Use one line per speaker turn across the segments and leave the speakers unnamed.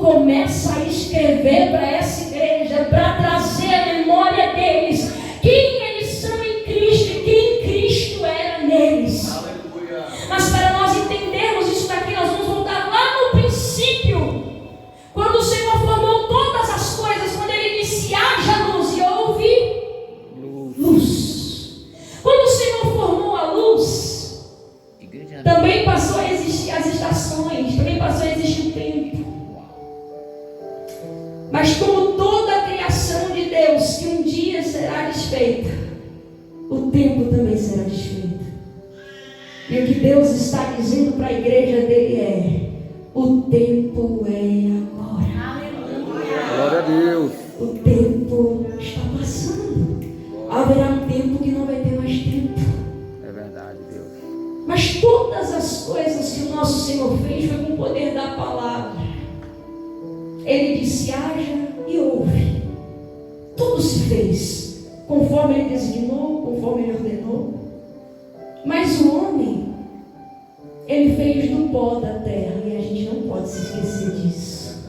começa a escrever para essa igreja, para trazer a memória deles, quem eles são em Cristo e quem Cristo era neles. Aleluia. Mas para nós entendermos isso daqui, nós vamos voltar lá no princípio, quando o Senhor formou todas as coisas, quando Ele disse: haja luz, e houve luz. Quando o Senhor formou a luz, também passou a existir as estações, também passou a existir o tempo. Mas como toda a criação de Deus, que um dia será desfeita, o tempo também será desfeito. E o que Deus está dizendo para a igreja dele é: o tempo é agora. Aleluia.
Glória a Deus.
O tempo está passando. Haverá um tempo que não vai ter mais tempo.
É verdade, Deus.
Mas todas as coisas que o nosso Senhor fez foi com o poder da palavra. Ele disse: haja e houve. Tudo se fez conforme Ele designou, conforme Ele ordenou. Mas o homem, ele fez do pó da terra, e a gente não pode se esquecer disso.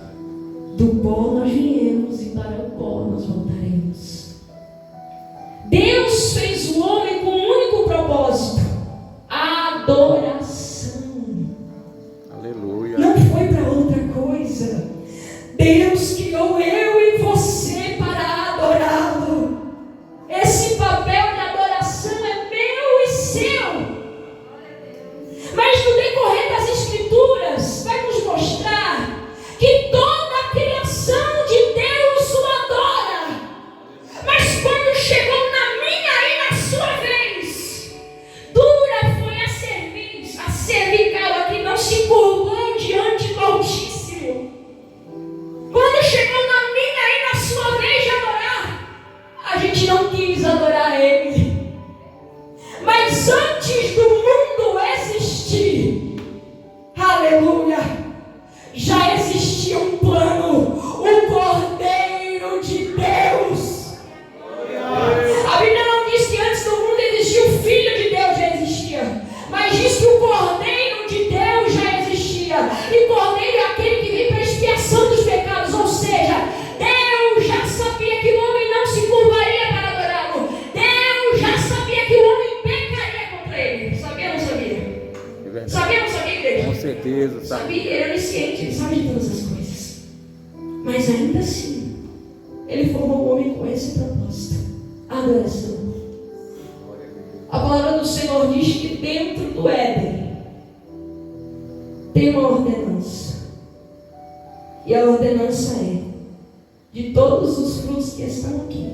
Do pó nós viemos e para o pó nós voltaremos. Deus fez o homem com um único propósito: adoração.
Aleluia.
Não foi para outra coisa. Deus criou eu e você para adorá-lo. Esse papel de adoração é meu e seu. Mas no decorrer das Escrituras vai nos mostrar que toda a criação de Deus o adora. Mas quando chegou na minha e na sua vez, dura foi a cervical aqui não se curvou diante do Altíssimo. Quando chegou na minha e na sua vez de adorar, a gente não quis adorar Ele. Mas antes do mundo existir, aleluia, já existia um plano, o Cordeiro de Deus. A Bíblia não diz que antes do mundo existia o Filho de Deus, já existia, mas diz que o Cordeiro de Deus já existia. E Cordeiro é aquele que vem para a expiação dos pecados, ou seja, Deus já sabia que o homem não se curvaria para adorá-lo. Deus já sabia que o homem pecaria contra Ele. Sabia ou não sabia?
É
Sabia ou não sabia, igreja?
Com certeza, sabe?
Sabia, ele era onisciente, ele sabe de todas as coisas. Mas ainda assim, Ele formou o homem com esse propósito: adoração. A palavra do Senhor diz que dentro do Éden tem uma ordenança. E a ordenança é: de todos os frutos que estão aqui,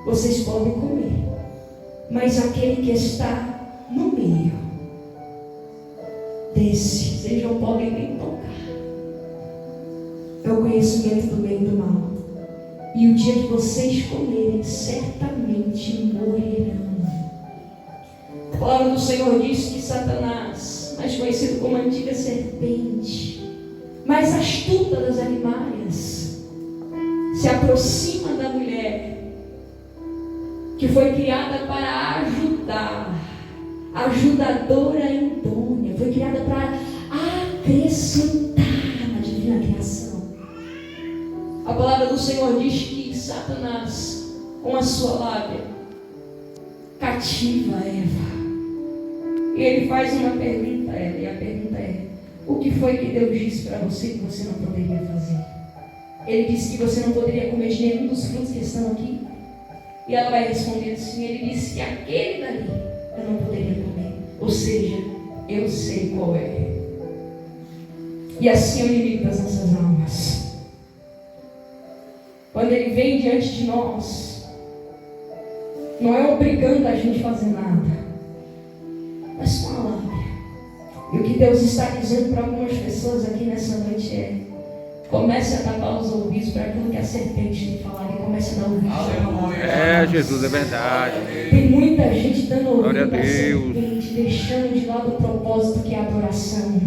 vocês podem comer, mas aquele que está no meio desse, vocês não podem nem tocar. É o conhecimento do bem e do mal. E o dia que vocês comerem, certamente morrerão. A palavra do Senhor diz que Satanás, mais conhecido como a antiga serpente, mais astuta das animais, se aproxima da mulher, que foi criada para ajudar, ajudadora idônea, foi criada para acrescentar na divina criação. A palavra do Senhor diz que Satanás, com a sua lábia, cativa Eva. E ele faz uma pergunta a ela, e a pergunta é: o que foi que Deus disse para você que você não poderia fazer? Ele disse que você não poderia comer de nenhum dos frutos que estão aqui. E ela vai responder assim: ele disse que aquele dali eu não poderia comer. Ou seja, eu sei qual é. E assim é o inimigo das nossas almas. Quando ele vem diante de nós, não é obrigando a gente a fazer nada, mas com a lábia. E o que Deus está dizendo para algumas pessoas aqui nessa noite é: comece a tapar os ouvidos para aquilo que a serpente tem falado e comece a dar ouvidos à palavra.
É, Jesus, é verdade.
Tem muita gente dando
Glória
ouvido
a
à
Deus.
serpente, deixando de lado o propósito que é a adoração.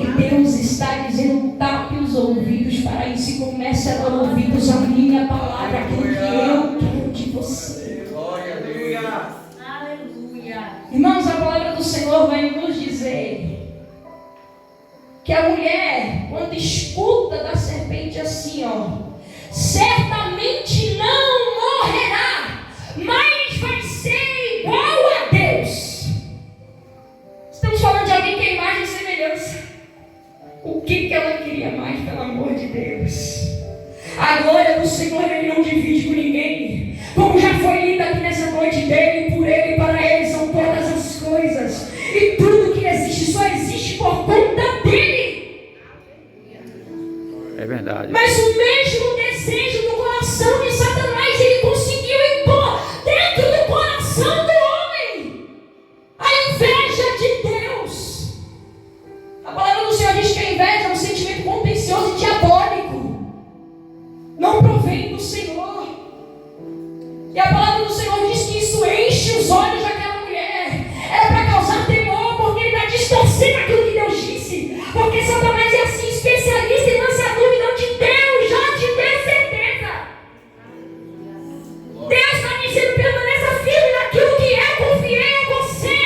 E Deus está dizendo: tape os ouvidos para isso e comece a dar ouvidos à minha palavra, aquilo que eu quero de você.
Glória a Deus.
Aleluia.
Irmãos, a palavra do Senhor vai nos dizer que a mulher, quando escuta da serpente, A glória do Senhor Ele não divide com ninguém. Como já foi lida aqui nessa noite, dele, por Ele, para Ele são todas as coisas. E tudo que existe só existe por conta dEle.
É verdade.
Mas o mesmo desejo do coração de Satanás, ele conseguiu impor dentro do coração do homem a inveja de Deus. A palavra do Senhor diz que a inveja é um sentimento contencioso e diabólico. Não provém do Senhor. E a palavra do Senhor diz que isso enche os olhos daquela mulher. Era para causar temor, porque ele está distorcendo aquilo que Deus disse. Porque Satanás é assim, especialista em lançar dúvida onde Deus já te deu certeza. Deus está dizendo, permaneça firme naquilo que eu confiei em você.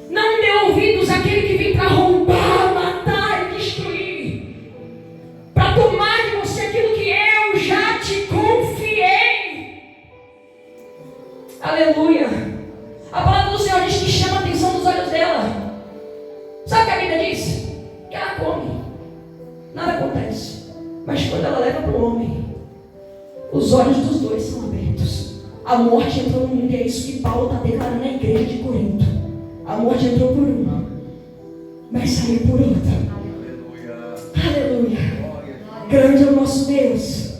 Não dê ouvidos àquele que vem para roubar, matar e destruir. Para tomar de você aquilo que eu já te confiei. Aleluia. A palavra do Senhor diz que chama a atenção dos olhos dela. Sabe o que a Bíblia diz? Que ela come. Nada acontece. Mas quando ela leva para o homem, os olhos dos dois são abertos. A morte entrou no mundo e é isso que Paulo está declarando na igreja de Corinto. A morte entrou por um, mas saiu por outro. Aleluia. Grande é o nosso Deus.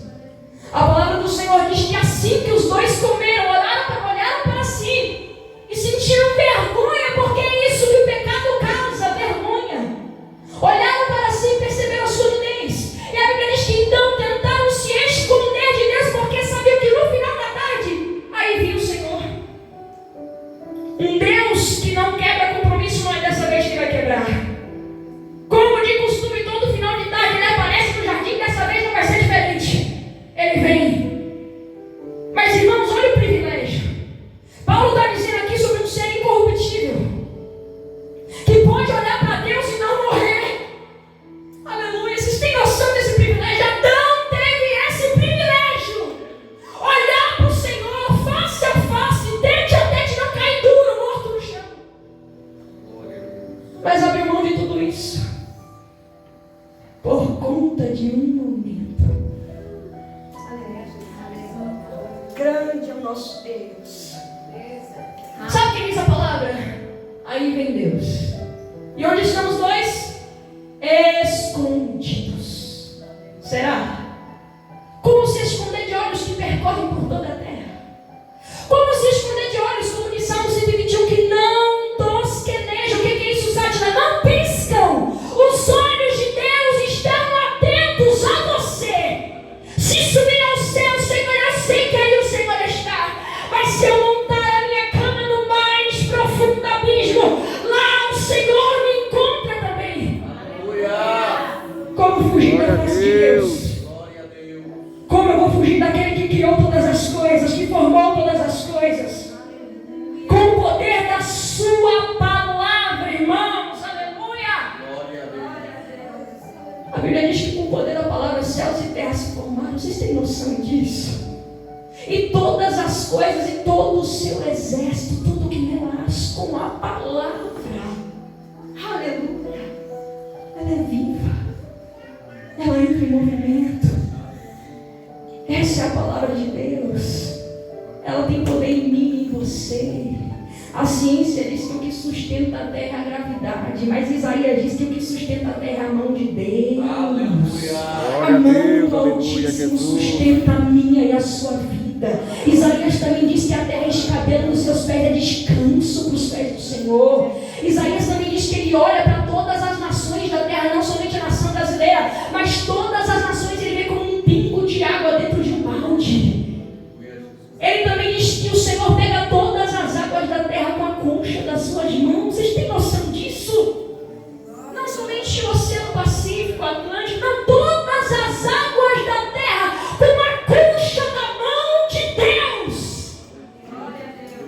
A palavra do Senhor diz que assim que os dois comeram, olharam para si e sentiram vergonha, porque é isso que o pecado causa, vergonha. Olharam para si e perceberam a sua nudez. E a Bíblia diz que então tentaram se esconder de Deus, porque sabiam que no final da tarde, aí viu o Senhor. Um Deus que não quebra compromisso, não é dessa vez que vai quebrar. Como de costume, todo final de tarde ele aparece no jardim, dessa vez não vai ser diferente. Ele vem. Mas irmãos, olha o privilégio. Paulo está dizendo aqui sobre um ser incorruptível, que pode olhar para Deus e não morrer. Aleluia, vocês têm noção desse privilégio? Adão teve esse privilégio. Olhar para o Senhor face a face, tete a tete, não cair duro, morto no chão. Mas abriu mão de tudo isso por conta de um momento. Grande é o nosso Deus. Sabe o que diz a palavra? Aí vem Deus. E onde estão os dois? Escondidos. Será? Como se esconder de olhos que percorrem por toda a terra? Como se esconder de olhos, como diz Salmo 121, que não tosquenejam? O que é isso, Sátira? Não piscam. Os olhos de Deus estão atentos a você. Se subir ao céu, Senhor, eu sei que aí o Senhor está. Mas se eu montar a minha cama no mais profundo abismo, lá o Senhor me encontra também. Aleluia. Como fugir da face de Deus? Como eu vou fugir daquele que criou todas as coisas, que formou todas as coisas? Com o poder da sua palavra, irmãos. Aleluia. A Bíblia diz que com o poder da palavra céus e terra se formaram. Vocês têm noção disso? E todas as coisas e todo o seu exército, tudo que nela há, com a palavra. Aleluia. Ela é viva. Ela entra em movimento. Essa é a palavra de Deus. Ela tem poder em mim e em você. A ciência diz que o que sustenta a terra é a gravidade, mas Isaías diz que o que sustenta a terra é a mão de Deus.
Aleluia.
A mão do Altíssimo sustenta a minha e a sua vida. Isaías também diz que a terra escabela nos seus pés, é descanso para os pés do Senhor. Isaías também diz que ele olha para todas as nações da terra, não somente a nação brasileira, mas todas as nações ele vê como um pingo de água dentro de um balde. Ele também diz que o Senhor pega todas as águas da terra com a concha das suas mãos. Vocês têm noção disso? Não somente o Oceano Pacífico, Atlântico, não, todas as águas da terra com a concha da mão de Deus.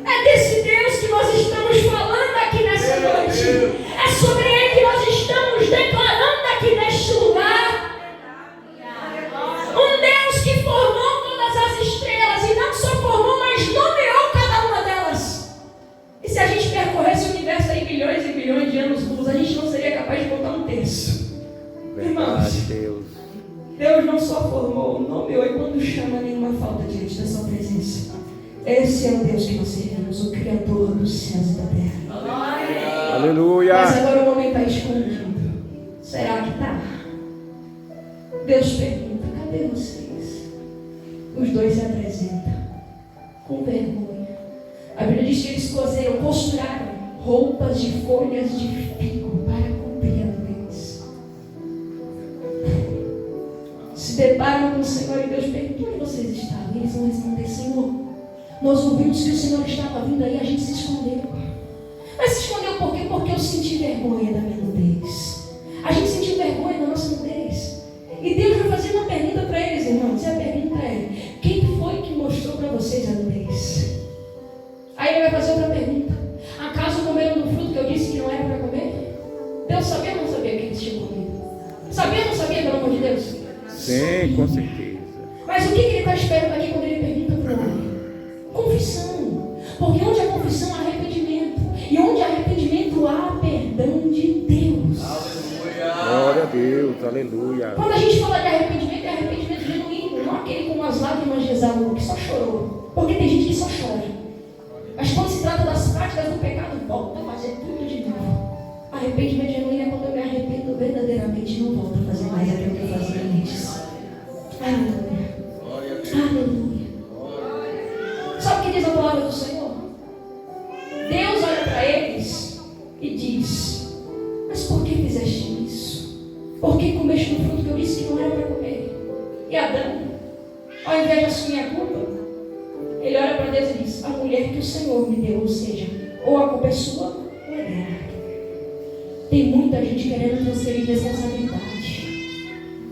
É desse Deus que nós estamos falando aqui nessa noite. É sobre Ele
Verdade, Deus.
Deus não só formou, nomeou e quando chama nenhuma falta diante da sua presença. Esse é o Deus que nós servimos, o Criador dos céus e da terra.
Aleluia.
Mas agora o homem está escondido. Será que está? Deus pergunta, cadê vocês? Os dois se apresentam com vergonha. A Bíblia diz que eles costuraram roupas de folhas de figo para cobrir a doença. Se deparam com o Senhor e Deus pergunta, onde vocês estavam? E eles vão responder, Senhor, nós ouvimos que o Senhor estava vindo aí, a gente se escondeu. Mas se escondeu por quê? Porque eu senti vergonha da minha nudez. A gente sentiu vergonha da nossa nudez. E Deus vai fazer uma pergunta para eles, irmãos. E a pergunta é, quem foi que mostrou para vocês a nudez? Aí ele vai fazer outra pergunta. Acaso comeram do fruto que eu disse que não era para comer? Deus sabia ou não sabia que eles tinham comido? Sabia ou não sabia, pelo amor de Deus?
Sim, com certeza.
Mas o que ele está esperando aqui quando ele pergunta para o homem? Confissão. Porque onde há confissão há arrependimento. E onde há arrependimento há perdão de Deus.
Glória a Deus, aleluia.
Quando a gente fala de arrependimento, é arrependimento genuíno. Não aquele com as lágrimas de Esaú, que só chorou. Porque tem gente que só chora. Mas quando se trata das práticas do pecado, volta a fazer tudo de novo. Arrependimento genuíno é quando eu me arrependo verdadeiramente e não volto a fazer mais aquilo que eu fazia antes. Aleluia. Aleluia. Sabe o que diz a palavra do Senhor? Deus olha para eles e diz, mas por que fizeste isso? Por que comeste do fruto que eu disse que não era para comer? E Adão, ao invés de assumir a culpa, ele olha para Deus e diz, a mulher que o Senhor me deu, ou seja, ou a culpa é sua ou é dela. Tem muita gente querendo transferir responsabilidade.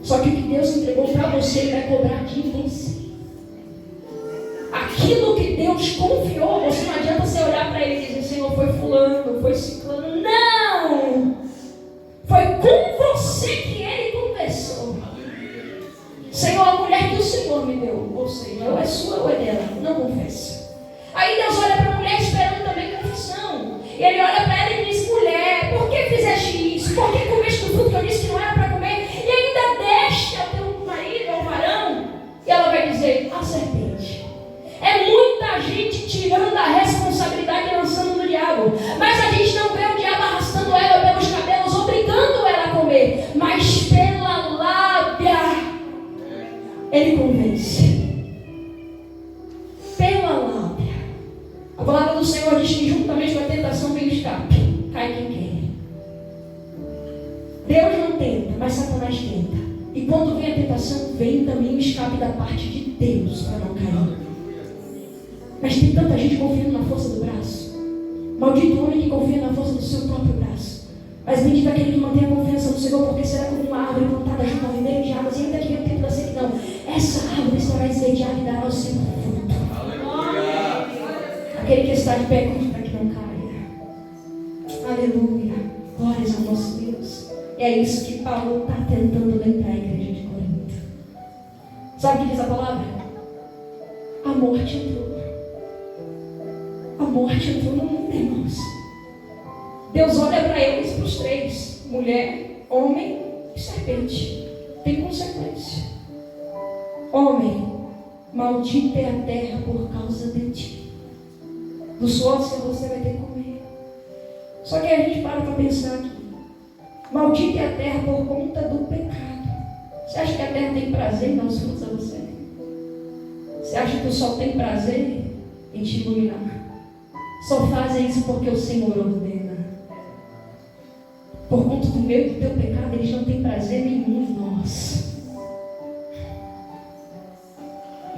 Só que o que Deus entregou para você, Ele vai cobrar de você. Aquilo que Deus confiou, você não adianta você olhar para Ele e dizer, Senhor, foi fulano, foi ciclano. Não! Foi com você que Ele conversou. Senhor, a mulher que o Senhor me deu, ou seja, ou é sua ou é dela, não confessa. Aí Deus olha para a mulher esperando também confissão. E Ele olha para ela e diz, mulher, por que fizeste isso? Por que comeste do fruto que eu disse que não era para comer? E ainda deste ao teu marido, ao varão? E ela vai dizer, a serpente. É muita gente tirando a responsabilidade e lançando no diabo. Mas a gente não vê o diabo arrastando ela pelos cabelos, obrigando ela a comer. Mas pela lábia, ele convence. Pela lábia. A palavra do Senhor diz que juntamente com a tentação vem o escape. Cai quem quer. Deus não tenta, mas Satanás tenta. E quando vem a tentação, vem também o escape da parte de Deus para não cair. Mas tem tanta gente confiando na força do braço. Maldito o homem que confia na força do seu próprio braço. Mas bendito aquele que mantém a confiança no Senhor, porque será como uma árvore plantada junto ao ribeiro de águas, e ainda que venha o tempo da sequidão, essa árvore estará esverdeada e dará o seu fruto. Aleluia. Aquele que está de pé, cuide para que não caia. Aleluia. Glórias ao nosso Deus. E é isso que Paulo está tentando lembrar a igreja de Corinto. Sabe o que diz a palavra? A morte entrou. A morte entrou no mundo, irmãos. Deus olha para eles, para os três: mulher, homem e serpente. Tem consequência. Homem, maldita é a terra por causa de ti. Do suor você vai ter que comer. Só que a gente para pensar aqui. Maldita é a terra por conta do pecado. Você acha que a terra tem prazer em dar os frutos a você? Você acha que o sol tem prazer em te iluminar? Só fazem isso porque o Senhor ordena. Por conta do meu e do teu pecado, eles não têm prazer nenhum em nós.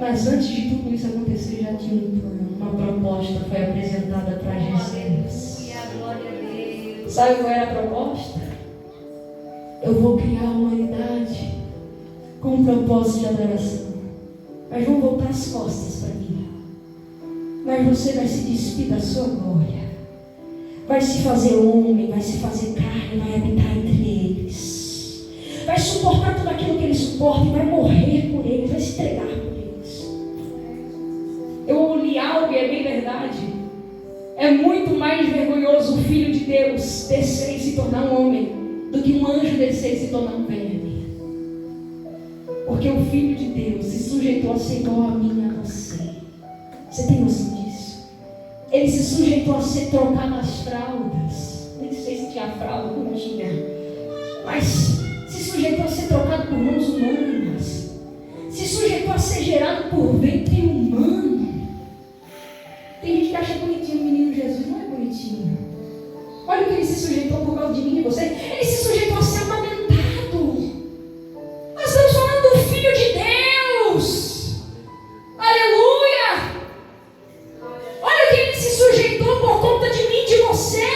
Mas antes de tudo isso acontecer, já tinha um plano. Uma proposta foi apresentada para Jesus. Sabe qual era a proposta? Eu vou criar a humanidade com um propósito de adoração. Mas vão voltar as costas para mim. Mas você vai se despir da sua glória. Vai se fazer homem, vai se fazer carne, vai habitar entre eles. Vai suportar tudo aquilo que eles suportam e vai morrer por eles, vai se entregar por eles. Eu li algo e é bem verdade. É muito mais vergonhoso o Filho de Deus descer e se tornar um homem do que um anjo descer e se tornar um verme. Porque o Filho de Deus se sujeitou a ser igual a mim e a você. Você tem noção disso? Ele se sujeitou a ser trocado as fraldas. Nem sei se tinha fralda, não tinha. Mas se sujeitou a ser trocado por mãos humanas. Se sujeitou a ser gerado por ventre humano. Tem gente que acha bonitinho o menino Jesus. Não é bonitinho. Olha o que ele se sujeitou por causa de mim e você. Ele se sujeitou a ser amamentado. Nós estamos falando do Filho de Deus. Aleluia. Olha o que ele se sujeitou por conta de mim e de você.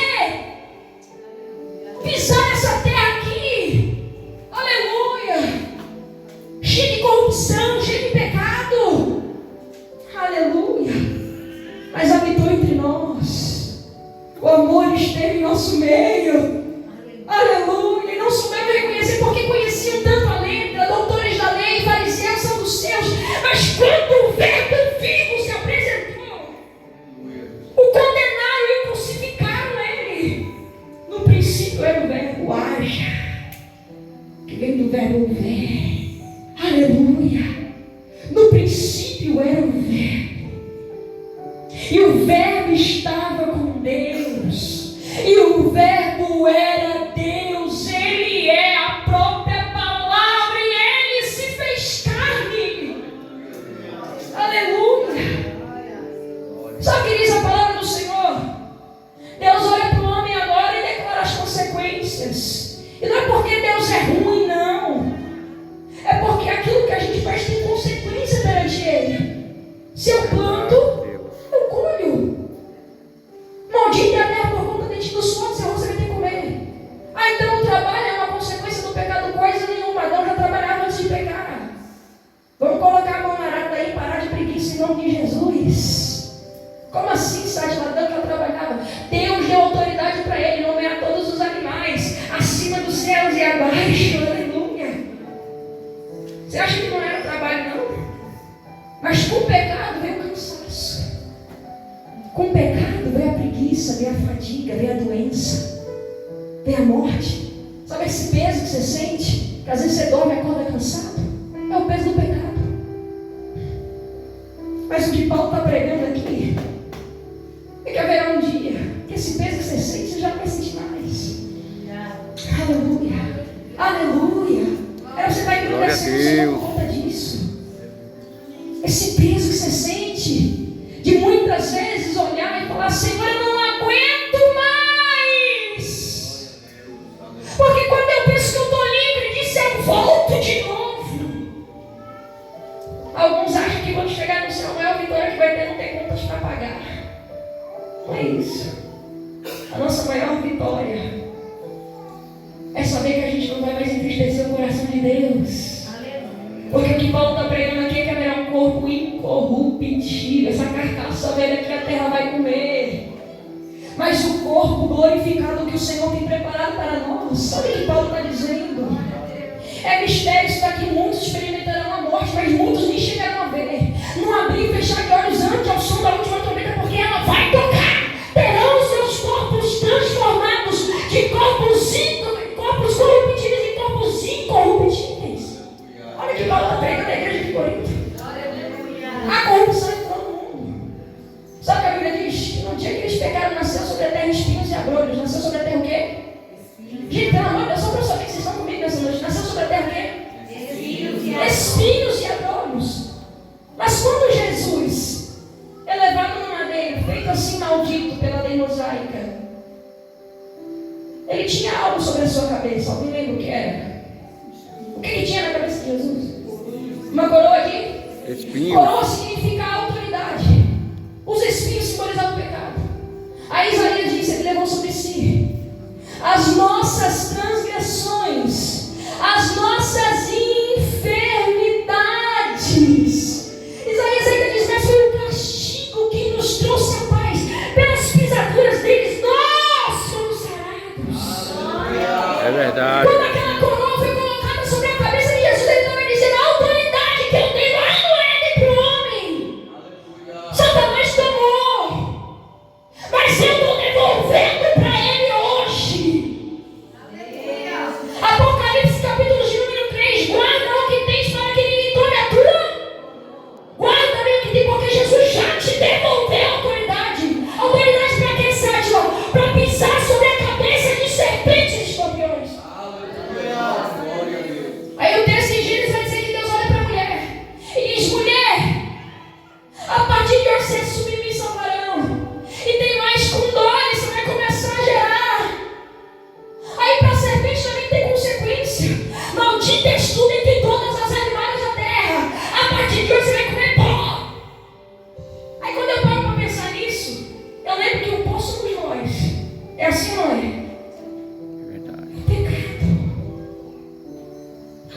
Pisar essa terra aqui. Aleluia. Cheio de corrupção, cheio de pecado. Aleluia. Mas habitou entre nós. O amor esteve em nosso meio. Aleluia. E não soubemos reconhecer porque conheciam tanto a letra, doutores da lei, fariseus, saduceus. Mas quando o Verbo vivo se apresentou, o condenaram e crucificaram ele. No princípio era o Verbo haja, que veio do Verbo ver. Aleluia. No princípio era o Verbo. E o Verbo estava com Deus. E o Verbo era Deus. Ele é a própria palavra. E ele se fez carne. Aleluia. Sabe o que diz a palavra do Senhor? Deus olha para o homem agora e declara as consequências. E não é porque Deus é ruim, não. É porque aquilo que a gente faz tem consequência perante Ele. Se eu planto, eu colho. Maldita é a terra por conta de ti dos fontes, e você vai ter que comer. Ah, então o trabalho é uma consequência do pecado? Coisa nenhuma. Adão já trabalhava antes de pecar. Vamos colocar a mão na arada aí e parar de preguiça em nome de Jesus. Como assim, Sátila? Adão já trabalhava. Deus deu autoridade para ele nomear todos os animais, acima dos céus e abaixo. Aleluia. Você acha que não era trabalho, não? Mas com o pecado veio o cansaço. Com o pecado veio a preguiça, veio a fadiga, veio a doença, veio a morte. Sabe esse peso que você sente? Que às vezes você dorme e acorda cansado? É o peso do pecado. Mas o que Paulo está pregando aqui é que haverá um dia que esse peso que você sente, você já não vai sentir mais. Aleluia. Aleluia. Aí você vai engrandecendo por conta disso. Esse peso que você sente, de muitas vezes olhar e falar: Senhor, eu não aguento mais. Porque quando eu penso que eu estou livre disso, eu volto de novo. Alguns acham que quando chegar no céu, a maior vitória que vai ter não ter contas para pagar. Não é isso. A nossa maior vitória é saber que a gente não vai mais entristecer o coração de Deus. Porque o que Paulo está pregando aqui é que haverá um corpo incorruptível, essa carcaça velha que a terra vai comer. Mas o corpo glorificado que o Senhor tem preparado para nós. Sabe o que Paulo está dizendo? É mistério isso daqui. Muitos experimentarão a morte, mas muitos nem chegarão a ver. Não abrir e fechar de olhos antes ao som da última trombeta, porque ela vai tocar. Terão os seus corpos transformados de corpos corruptíveis em corpos incorruptíveis. Olha que Paulo está pregando a igreja de Corinto. A corrupção entrou no mundo. Sabe o que a Bíblia diz? Que no dia que eles pecaram, nasceu sobre a terra espinhos e abrolhos. Nasceu sobre a terra o quê? Gente, pelo amor de Deus, só para eu saber que vocês estão comigo nessa noite. Nasceu sobre a terra o quê? Espinhos e abrolhos. Mas quando Jesus é levado no madeiro, feito assim maldito pela lei mosaica, ele tinha algo sobre a sua cabeça. Alguém lembra o que era? O que ele tinha na cabeça de Jesus? Uma coroa de espinhos. Coroa significa autoridade. Os espinhos simbolizavam o pecado. Aí Isaías disse: ele levou sobre si as nossas transgressões, as nossas enfermidades. Isaías ainda diz: mas foi o castigo que nos trouxe a paz. Pelas pisaduras deles nós somos sarados.
É verdade.
Quando aquela coroa foi colocada sobre a cabeça de Jesus, ele estava dizendo: a autoridade que eu tenho lá no Éden para o homem,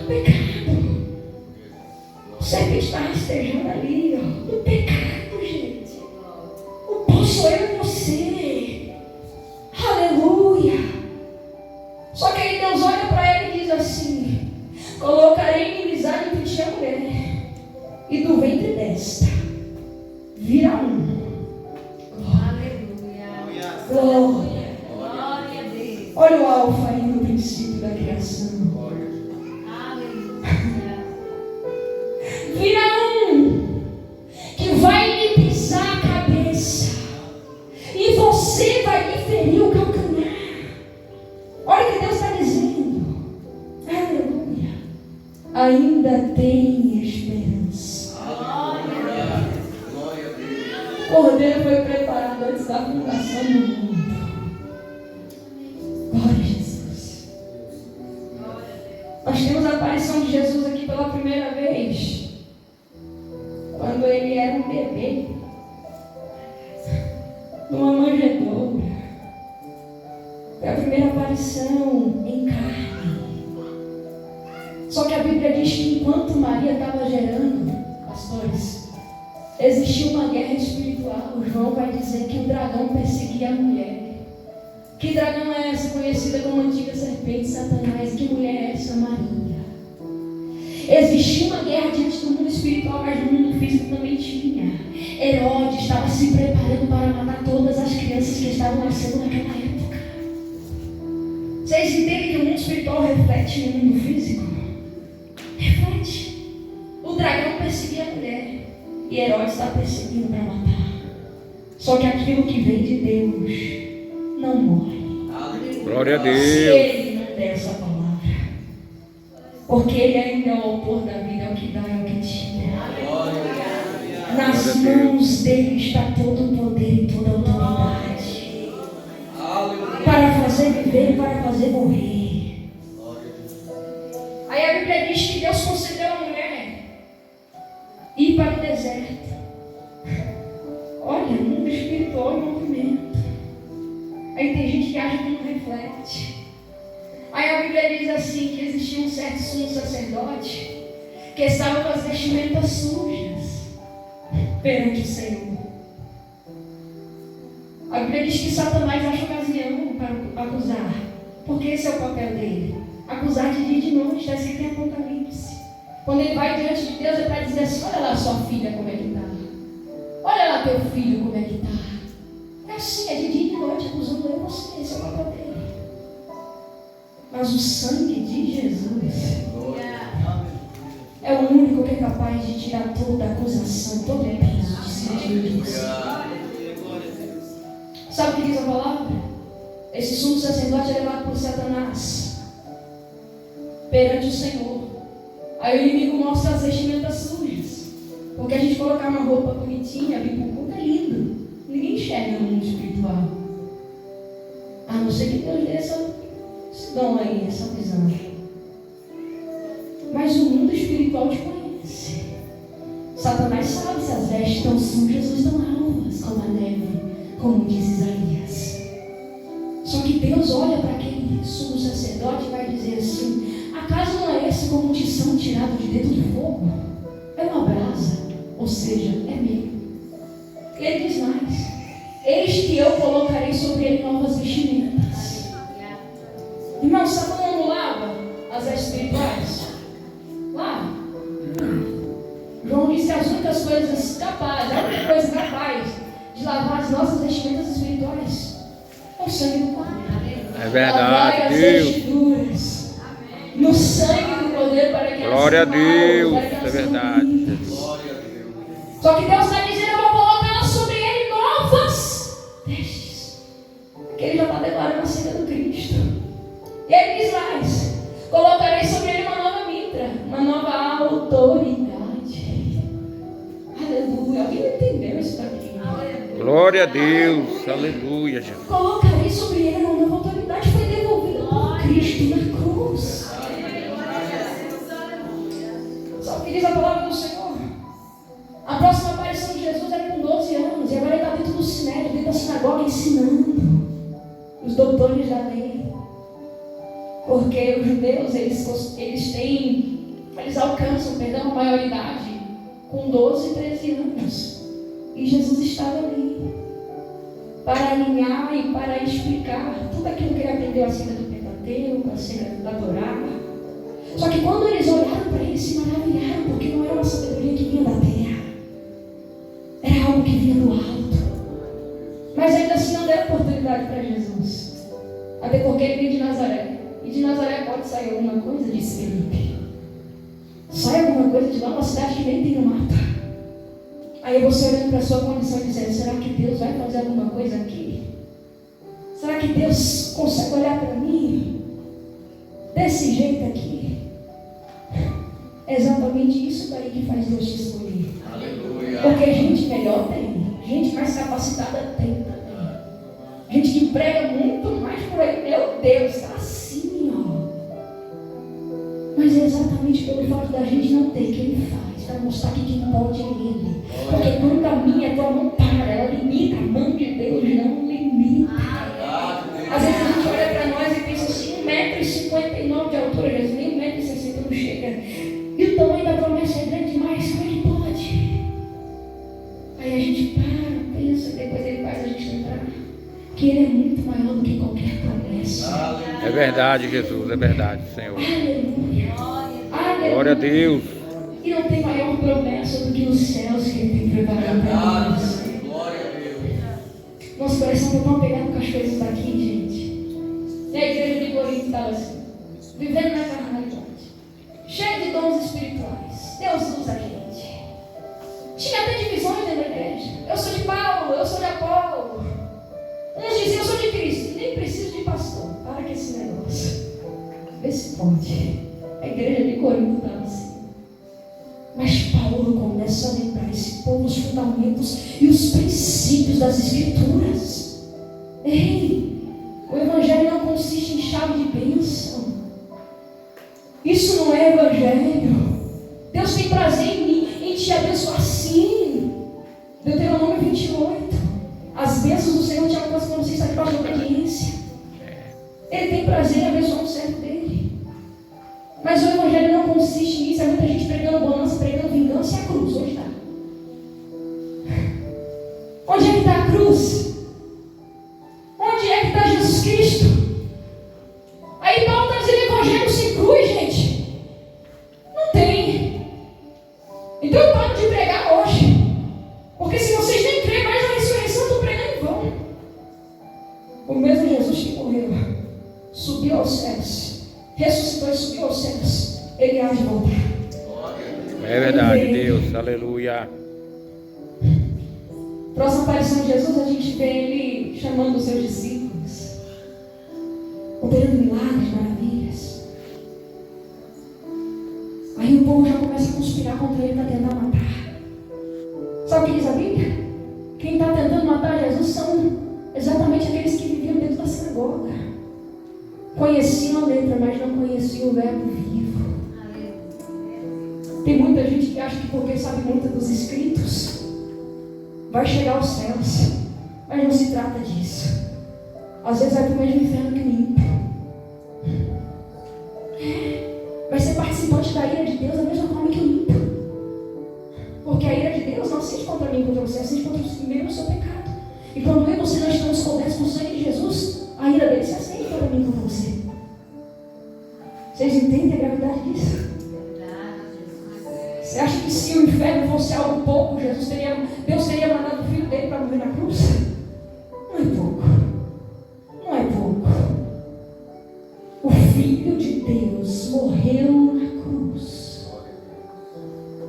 O pecado. O serpente está rastejando ali, ó. O pecado, gente. O pó sou eu e você. Aleluia. Só que aí Deus olha para ele e diz assim: colocarei inimizade entre ti e a mulher, e do ventre desta virá um.
Aleluia.
Glória.
Glória a Deus.
Olha o alfa aí no princípio da criação.
Aleluia.
Virá um que vai lhe pisar a cabeça, e você vai lhe ferir o calcanhar. Olha o que Deus está dizendo. Aleluia. Ainda tem esperança. O cordeiro foi preparado antes da fundação do mundo. Glória a Jesus. Nós temos a aparição de Jesus aqui pela primeira vez, quando ele era um bebê, numa manjedoura. Foi a primeira aparição em carne. Só que a Bíblia diz que enquanto Maria estava gerando, pastores, existia uma guerra espiritual. O João vai dizer que o dragão perseguia a mulher. Que dragão é essa, conhecida como antiga serpente, Satanás? Que mulher é essa? Maria. Existia uma guerra diante do mundo espiritual, mas no mundo físico também tinha. Herodes estava se preparando para matar todas as crianças que estavam nascendo naquela época. Vocês entendem que o mundo espiritual reflete no mundo físico? Reflete. O dragão perseguia a mulher, e Herodes está perseguindo para matar. Só que aquilo que vem de Deus não morre.
Glória a
Se
Deus.
ele não der essa palavra, porque ele ainda é o autor da vida, é o que dá, é o que tira. Nas mãos dele está todo o poder e toda a autoridade, para fazer viver e para fazer morrer. Aí a Bíblia diz que Deus concedeu à mulher ir para o deserto. Olha, mundo espiritual em movimento. Aí tem gente que acha que não reflete. Aí a Bíblia diz assim, que existia um certo sumo sacerdote que estava com as vestimentas sujas perante o Senhor. A Bíblia diz que Satanás acha ocasião para acusar, porque esse é o papel dele, acusar de dia e de noite. Está escrito em Apocalipse. Quando ele vai diante de Deus, ele vai dizer assim: olha lá sua filha como é que está, olha lá teu filho como é que está. É assim, é de dia e de noite acusando eu e você. Esse é o papel dele. Mas o sangue de Jesus é o único que é capaz de tirar toda a acusação, todo o peso de cima de você. Sabe o que diz a palavra? Esse sumo sacerdote é levado por Satanás perante o Senhor. Aí o inimigo mostra as vestimentas sujas, porque a gente colocar uma roupa bonitinha, vir pro culto é lindo. Ninguém enxerga no mundo espiritual, a não ser que Deus dê esse dom aí, essa visão. Mas o mundo espiritual te conhece. Satanás sabe se as vestes estão sujas ou estão alvas, como a neve, como diz Isaías. Só que Deus olha para aquele sumo sacerdote e vai dizer assim: acaso não é esse como um tição tirado de dentro do fogo? É uma brasa, ou seja, é meu. E ele diz mais: eis que eu colocarei sobre ele novas vestimentas. Irmão, Satanás não lava as vestes espirituais? Lava. João disse que as únicas coisas capazes, a única coisa capaz de lavar as nossas vestimentas espirituais é o sangue do Cordeiro.
É verdade, Deus.
Vestiduras no sangue do Cordeiro, para que
Glória a Deus. É
sejam
verdade.
limpas. Só que Deus está dizendo: eu vou colocar sobre ele novas vestes. Porque ele já está declarando a cena do Cristo. E ele diz mais: colocarei sobre ele uma nova mitra, uma nova autoridade. Aleluia. Alguém entendeu isso daqui?
Glória a Deus. Aleluia, Jesus.
Colocarei sobre ele uma nova autoridade. Foi devolvida por Cristo na cruz. Só que diz a palavra do Senhor: a próxima aparição de Jesus era com 12 anos. E agora ele está dentro do sinédrio, dentro da sinagoga, ensinando os doutores da lei. Por Porque os judeus, eles alcançam, perdão, a maioridade com 12 e 13 anos. E Jesus estava ali para alinhar e para explicar tudo aquilo que ele aprendeu acerca do Pentateuco, acerca da Torá. Só que quando eles olharam para ele, se maravilharam, porque não era uma sabedoria que vinha da terra, era algo que vinha do alto. Mas ainda assim não deram oportunidade para Jesus, até porque ele veio de Nazaré, e de Nazaré pode sair alguma coisa, disse Felipe. Sai alguma coisa de lá, uma cidade que nem tem no mapa. Aí você olhando para a sua condição e dizendo: será que Deus vai fazer alguma coisa aqui? Será que Deus consegue olhar para mim desse jeito aqui? É exatamente isso daí que faz Deus te escolher. Aleluia. Porque gente melhor tem, gente mais capacitada tem também. Gente que prega muito mais por aí, meu Deus, está assim, ó. Mas é exatamente pelo fato da gente não ter que ele faz, para mostrar que quem pode é ele. Porque quando caminha, a tua mão para, ela limita, a mão de Deus não limita. Às vezes a gente olha para nós e pensa assim: 1,59 m de altura, Jesus, nem 1,60 m não chega. E o tamanho da promessa é grande demais, como é que pode? Aí a gente para, pensa, depois ele faz a gente lembrar que ele é muito maior do que qualquer promessa.
É verdade, Jesus, é verdade, Senhor.
Aleluia. Aleluia.
Glória a Deus.
E não tem maior promessa do que os céus que ele tem preparado para nós.
Glória a Deus.
Nosso coração está tão apegado com as coisas daqui, gente. E a igreja de Corinto estava assim, vivendo na carnalidade, cheia de dons espirituais. Deus usa a gente. Tinha até divisões dentro da igreja. Eu sou de Paulo, eu sou de Apolo. Uns diziam: eu sou de Cristo, nem preciso de pastor. Para com esse negócio. Vê se pode. A igreja de Corinto estava assim. Mas Paulo começa a lembrar esse povo os fundamentos e os princípios das Escrituras. Ei, o Evangelho não consiste em chave de bênção. Isso não é Evangelho. Deus tem prazer em mim, em te abençoar sim. Deuteronômio 28. As bênçãos do Senhor te alcançam quando você está debaixo da obediência. Ele tem prazer em abençoar o servo dele. Mas o Evangelho não consiste nisso. Há muita gente pregando bonança, pregando vingança. E a cruz, onde está? Onde é que está a cruz? Onde é que está Jesus Cristo? Aí Paulo está dizendo: Evangelho sem cruz, gente. Não tem. Então eu paro de pregar hoje. Porque se vocês nem creem mais na ressurreição, estou pregando em vão. O mesmo Jesus que morreu, subiu aos céus, ressuscitou e subiu aos céus, ele há de voltar.
É verdade, Deus, aleluia.
Próxima aparição de Jesus, a gente vê ele chamando os seus discípulos, operando milagres, maravilhas. Aí o povo já começa a conspirar contra ele para tentar matar. Sabe o que diz a Bíblia? Quem está tentando matar Jesus são exatamente aqueles que viviam dentro da sinagoga. Conheciam a letra, mas não conheciam o verbo vivo. Tem muita gente que acha que porque sabe muito dos escritos vai chegar aos céus, mas não se trata disso. Às vezes vai para o mesmo inferno que o ímpio. Vai ser participante da ira de Deus da mesma forma que o ímpio. Porque a ira de Deus não sente contra mim, contra você, sente contra o seu pecado. E quando eu e você não estamos cobertos com o sangue de Jesus, a ira dele se acende contra mim e contra você. Vocês entendem a gravidade disso? Você acha que se o inferno fosse algo pouco, Deus teria mandado o filho dele para morrer na cruz? Não é pouco. Não é pouco. O Filho de Deus morreu na cruz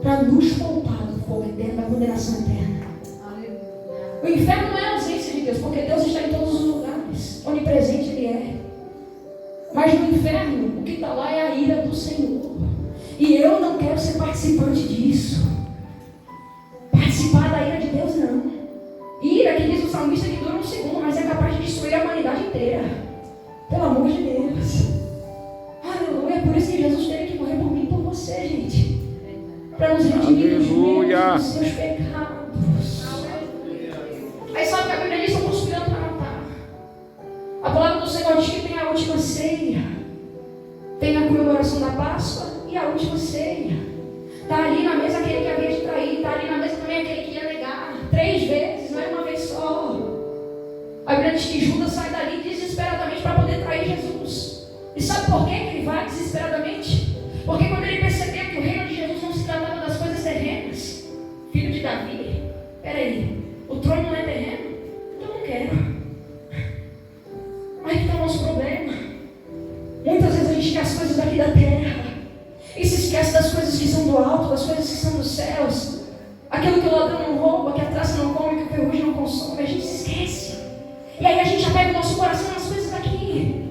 para nos poupar do fogo eterno, da condenação eterna. O inferno não é a ausência de Deus, porque Deus está em todos os lugares. Onipresente Ele é. Mas no inferno, o que está lá é a ira do Senhor. E eu não quero ser participante disso. Participar da ira de Deus, não. Ira, que diz o salmista, que dura um segundo, mas é capaz de destruir a humanidade inteira. Pelo amor de Deus. Aleluia. É por isso que Jesus teve que morrer por mim e por você, gente. Para nos redimir dos seus pecados. Aí sabe que a Bíblia diz: estão conspirando para matar. A palavra do Senhor diz que tem a última ceia. comemoração da Páscoa e a última ceia. Está ali na mesa aquele que havia de trair, está ali na mesa também aquele que ia negar. 3 vezes, não é uma vez só. A Bíblia diz que Judas sai dali desesperadamente para poder trair Jesus. E sabe por que ele vai desesperadamente? Porque quando ele percebeu que o reino de Jesus não se tratava das coisas terrenas, filho de Davi, peraí, o trono não é terreno? Então eu não quero. Aí que está o nosso problema. Muitas vezes a gente quer as coisas daqui da terra e se esquece das coisas que são do alto, das coisas que são dos céus. Aquilo que o ladrão não rouba, que a traça não come, que o ferrugem não consome, a gente se esquece. E aí a gente apega o nosso coração nas coisas daqui.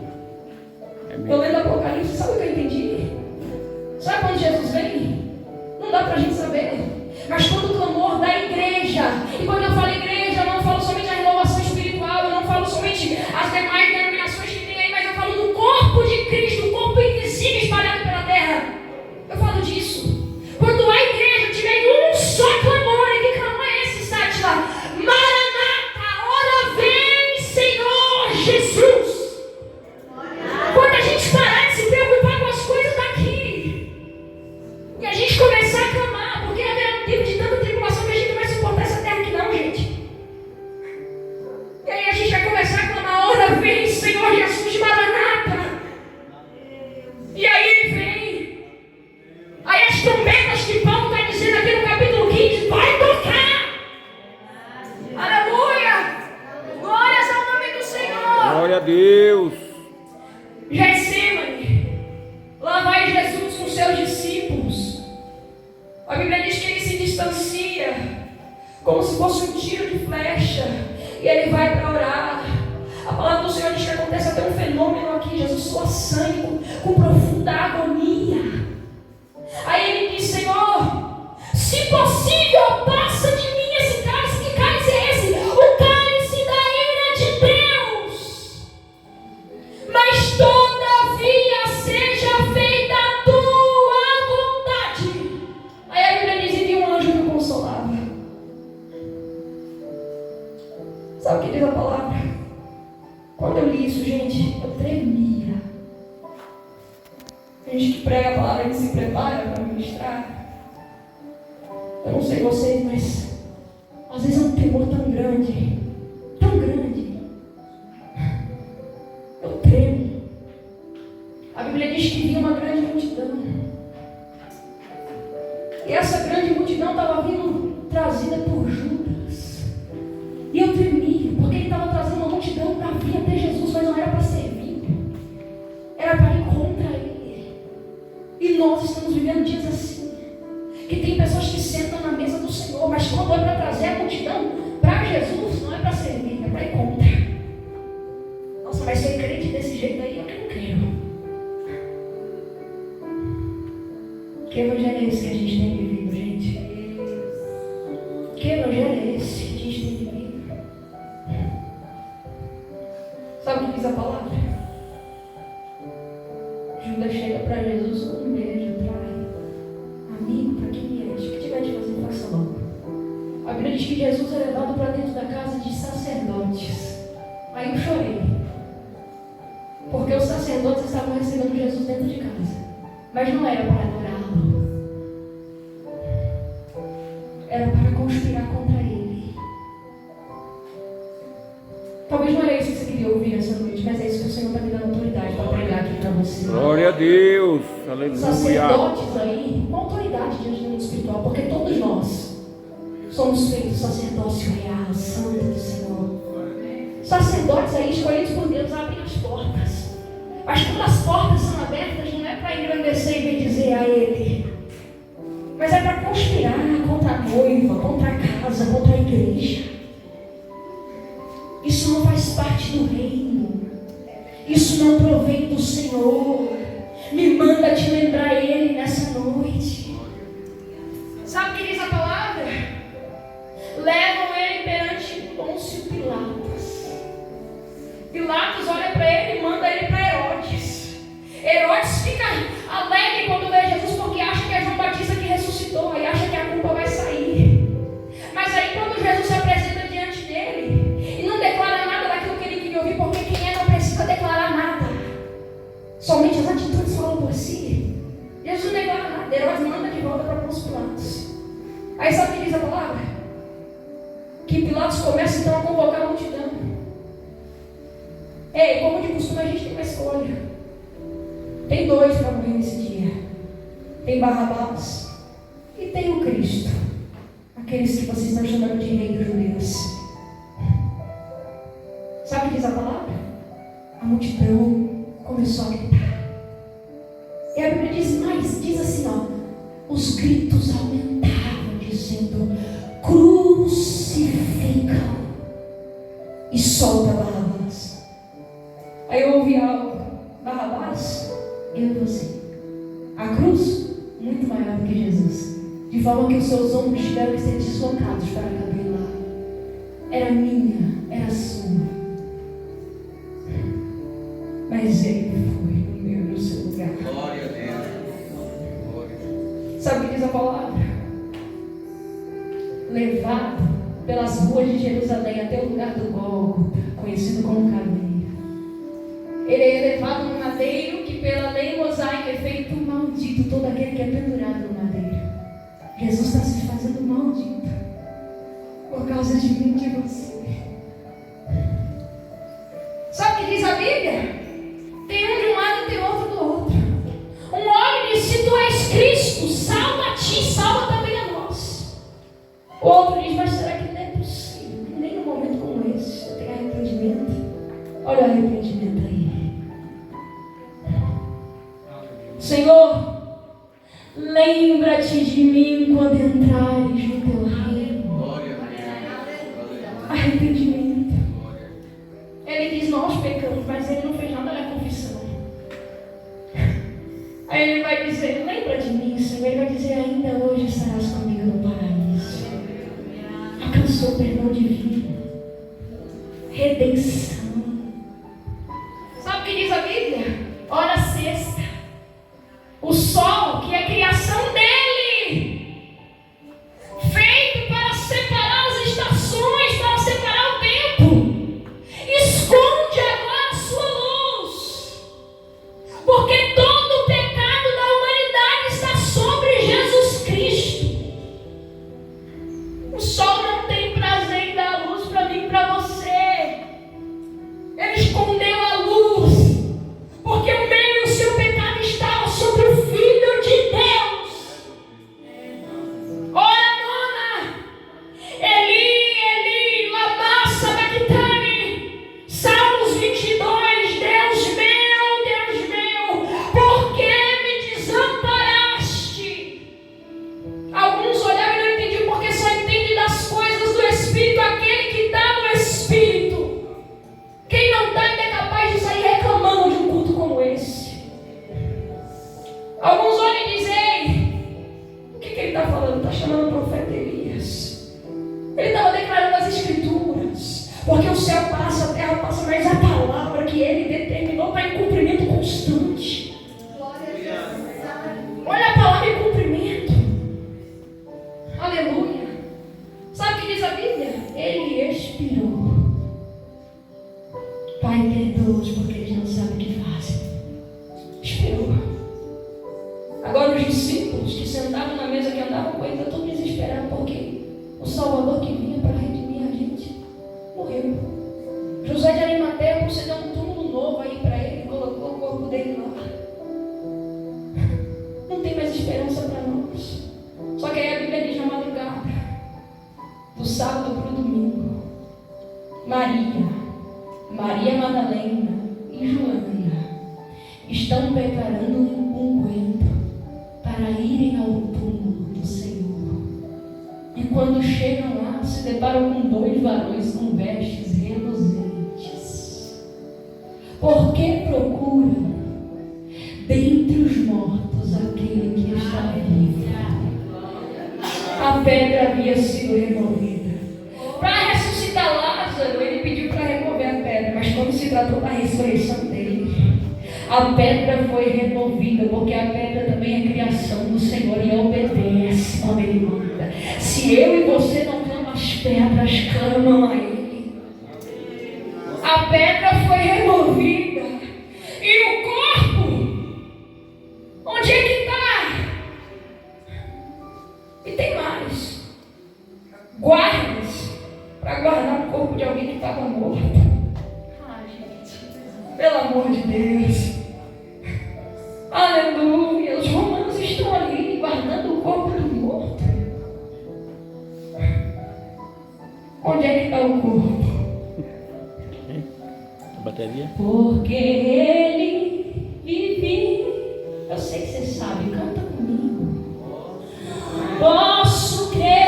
Eu lendo Apocalipse, sabe o que eu entendi? Sabe quando Jesus vem? Não dá pra gente saber. Mas quando o clamor da igreja, e quando eu falo igreja, eu não falo somente a renovação espiritual, eu não falo somente as demais denominações que tem aí, mas eu falo do corpo de Cristo, o corpo invisível espalhado pela terra. Eu falo disso. Quando a igreja tiver um só clamor, e que clamor é esse, Sátila? Maranata, ora vem, Senhor Jesus. Quando a gente parar de se preocupar com as coisas daqui, e a gente começar a clamar, porque haverá um tempo de tanta tribulação que a gente não vai suportar essa terra aqui não, gente. E aí a gente vai começar a clamar, ora vem, Senhor Jesus, Maranata. E aí ele vem. Aí as trombetas que Paulo está dizendo aqui no capítulo 15, vai tocar. Aleluia. Glórias ao nome do Senhor.
Glória a Deus.
Getsemane, lá vai Jesus com seus discípulos. A Bíblia diz que ele se distancia, como se fosse um tiro de flecha, e ele vai para orar. A palavra do Senhor diz que acontece até um fenômeno aqui, Jesus sua sangue com profunda agonia. Aí ele diz, Senhor, se possível, passa de mim esse cálice. Que cálice é esse? O cálice da ira de Deus. Mas todavia seja feita a tua vontade. Aí a Bíblia diz, e um anjo me consolava. Sabe o que diz a palavra? Quando eu li isso, gente, eu tremia. Tem gente que prega a palavra e se prepara para ministrar. Eu não sei vocês, mas às vezes é um temor tão grande, tão grande. Eu tremo. A Bíblia diz que vinha uma grande multidão. E essa grande multidão estava vindo trazida por Judas. E eu tremia, porque ele estava trazendo uma multidão para vir até Jesus, mas não era para servir. Era para ir contra ele. E nós estamos vivendo dias assim, que tem pessoas que sentam na mesa do Senhor, mas quando é para trazer a multidão para Jesus, não é para servir, é para ir contra. Nossa, mas ser crente desse jeito aí, eu não quero. Que evangelho é esse que a gente tem vivido, gente? Que evangelho é esse que a gente tem vivido? Sabe o que diz a palavra? Judas chega para Jesus com um beijo, trai. Amigo, para que vieste? O que tiver de fazer, faça logo. A Bíblia diz que Jesus é levado para dentro da casa de sacerdotes. Aí eu chorei. Porque os sacerdotes estavam recebendo Jesus dentro de casa. Mas não era para adorá-lo. Era para conspirar contra ele. Talvez não era isso que você queria ouvir essa noite, mas é isso que o Senhor está me dando autoridade para pregar aqui para você.
Glória a Deus. Aleluia.
Sacerdotes aí, com autoridade diante do mundo espiritual, porque todos nós somos feitos sacerdócio real, santo do Senhor. Sacerdotes aí escolhidos por Deus abrem as portas. Mas quando as portas são abertas, não é para engrandecer e bendizer a Ele, mas é para conspirar contra a noiva, contra a casa, contra a igreja. Isso não faz parte do reino. Isso não provém do Senhor. Me manda te lembrar Ele nessa noite. Sabe o que diz a palavra? Levam Ele perante Pôncio Pilatos. Pilatos olha para Ele e manda Ele para Herodes. Herodes fica alegre quando vê Jesus, porque acha que é João Batista que ressuscitou e acha que a culpa vai sair. Mas aí quando Jesus se apresenta diante dele e não declara nada daquilo que ele queria ouvir, porque quem é não precisa declarar nada. Somente as atitudes falam por si. amados. Aí sabe o que diz a palavra? Que Pilatos começa então a convocar a multidão. Ei, como de costume a gente tem uma escolha. Tem dois para morrer nesse dia. Tem Barrabás e tem o Cristo. Aqueles que vocês estão chamando de rei dos judeus. Sabe o que diz a palavra? A multidão começou a gritar. E a Bíblia diz mais, diz assim, ó. Os gritos aumentavam, dizendo: crucificam e solta Barrabás. Aí eu ouvi algo: Barrabás, eu e você. A cruz, muito maior do que Jesus. De forma que os seus ombros tiveram que ser deslocados para caber lá. Era minha, era sua. Mas ele foi no meu e no seu lugar.
Glória a Deus.
Sabe o que diz a palavra? Levado pelas ruas de Jerusalém até o lugar do Gólgota, conhecido como Caveiro. Ele é levado no madeiro, que pela lei mosaica é feito maldito todo aquele que é pendurado no madeiro. Jesus está se fazendo maldito por causa de mim e de você. Sabe o que diz a Bíblia? Tem um de um lado e tem outro do outro. Um homem diz: se tu és Cristo, salva a ti, salva também a nós. O outro diz: mas será que não é possível? Nem num momento como esse você tem arrependimento. Olha o arrependimento aí. Senhor, lembra-te de mim quando entrares no teu reino.
Glória a Deus.
Arrependimento. Ele diz: nós pecamos, mas ele não fez nada na confissão. Aí ele vai dizer: lembra de mim, Senhor. Ele vai dizer: ainda hoje estarás comigo no paraíso. Alcançou o perdão divino, redenção. Sabe o que diz a Bíblia? Hora sexta. O sol, que é a criação dele, feito para separar as estações, para separar o tempo, esconde agora a sua luz, porque todo o pecado da humanidade está sobre Jesus Cristo. O sol não tem prazer em dar luz para mim e para você. Ele escondeu a luz, porque o meu e o seu pecado estava sobre o Filho de Deus. Ora, nona, Eli, Eli, lama sabachthani. Salmos 22, Deus meu, por que me desamparaste? Alguns olharam e não entendiam, porque só entende das coisas do Espírito aquele que dá no Espírito. Quem não dá ainda é capaz de sair reclamando de um culto como esse. Alguns olham e dizem: o que ele está falando? Está chamando o profeta Elias. Ele estava declarando as Escrituras, porque o céu passa, a terra passa, mas a palavra que ele determinou está em cumprimento constante. Olha a palavra em cumprimento. Aleluia. Sabe o que diz a Bíblia? Ele expirou. Pai, perdoa-os porque eles não sabem o que fazem. Esperou. Agora os discípulos que sentavam na mesa, que andavam com ele, estão desesperados, porque o Salvador que vinha para redimir a gente morreu. José de Arimateia concedeu um túmulo novo aí para ele e colocou o corpo dele lá. Não tem mais esperança para nós. Só que aí a Bíblia diz: na madrugada do sábado para o domingo, Maria Madalena e Joana estão preparando um unguento para irem ao túmulo do Senhor. E quando chegam lá, se deparam com dois varões com vestes reluzentes. Por que procuram dentre os mortos aquele que está vivo? A pedra havia sido removida. Para ressuscitar Lázaro, ele pediu para remover a pedra, mas quando se tratou da ressurreição dele, a pedra foi removida, porque a pedra também é criação do Senhor e obedece quando ele manda. Se eu e você não clamam, as pedras clamam a ele. A pedra foi removida e o corpo, onde é que está? o corpo.
A bateria?
Porque ele vive. Eu sei que você sabe, canta comigo. Posso crer.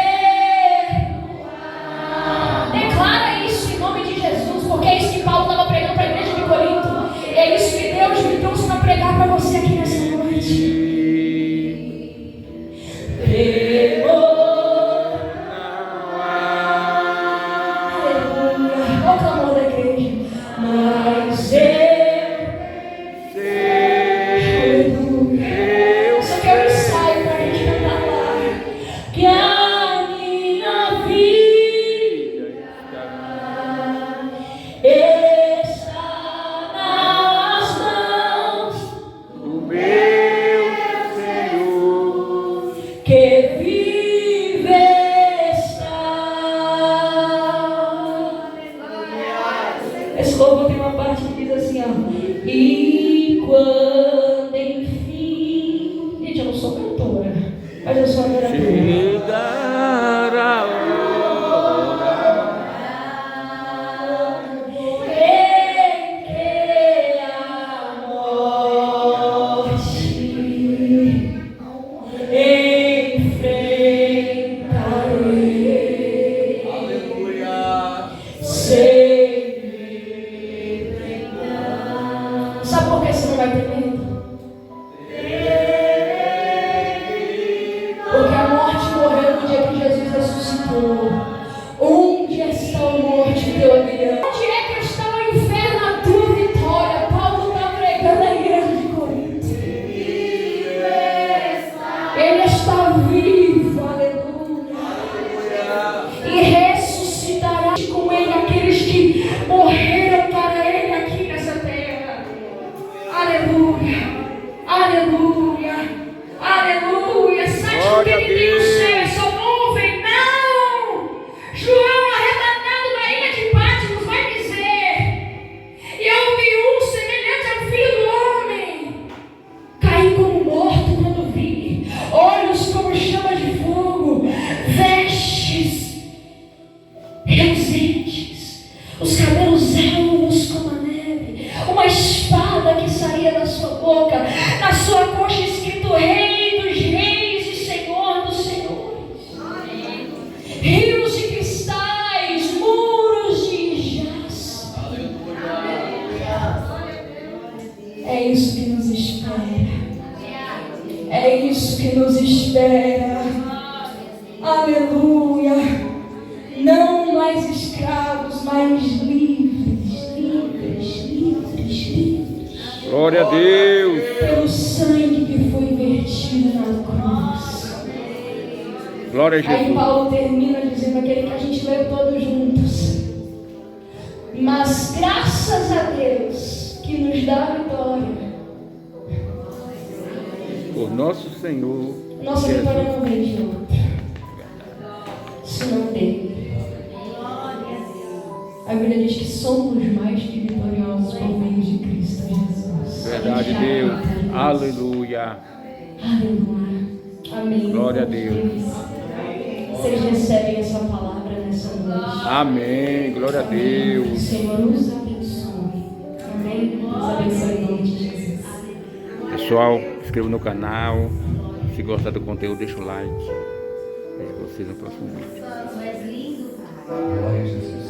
Declara isso em nome de Jesus, porque é isso que Paulo estava pregando para a igreja de Corinto. É isso que Deus me trouxe para pregar para você aqui nessa noite. Esse louvor tem uma parte que diz assim, ó. E quando enfim... Gente, eu não sou cantora, mas eu sou adoradora.
Chegar a hora
Em que a morte enfrentarei.
Aleluia.
Sabe por que você não vai ter medo? Porque a morte morreu no dia que Jesus ressuscitou. Onde está a morte, teu aguilhão? Onde é que está o inferno, a tua vitória? Paulo está pregando a igreja de Corinto. Ele está vivo, aleluia. E ressuscitará com ele aqueles que morreram para ele aqui nessa terra. Aleluia, aleluia, aleluia. Sabe o que ele tem no céu? É só nuvem? Não! João, arrebatado da ilha de Patmos, vai dizer: e eu vi um semelhante ao Filho do Homem. Caí como morto quando vi, olhos como chamas de fogo, vestes reluzentes, os cabelos alvos como a neve, uma espada que saía da sua boca, na sua coxa escrito Rei dos Reis e Senhor dos Senhores. Rios de cristais, muros de jaspe. É isso que nos espera. É isso que nos espera. Aleluia. Não mais escravos, mas livres, livres, livres, livres.
Glória a Deus.
Pelo sangue que foi vertido na cruz.
Glória a
Aí
Jesus.
Paulo termina dizendo aquele que a gente leu todos juntos. Mas graças a Deus que nos dá a vitória.
Por nosso Senhor.
Nossa
Jesus.
vitória não vem de outro, senão dele. A Bíblia diz que somos mais que vitoriosos por meio de Cristo Jesus.
Verdade,
Já
Deus.
vitoriosos.
Aleluia.
Aleluia. Amém.
Glória a Deus.
Vocês recebem essa palavra nessa noite.
Amém. Glória a
O
Deus.
Senhor nos abençoe. Amém. Nos abençoe em nome de Jesus.
Pessoal, se inscreva no canal. Se gostar do conteúdo, deixa o like. Vejo vocês no próximo vídeo.
Glória a Jesus.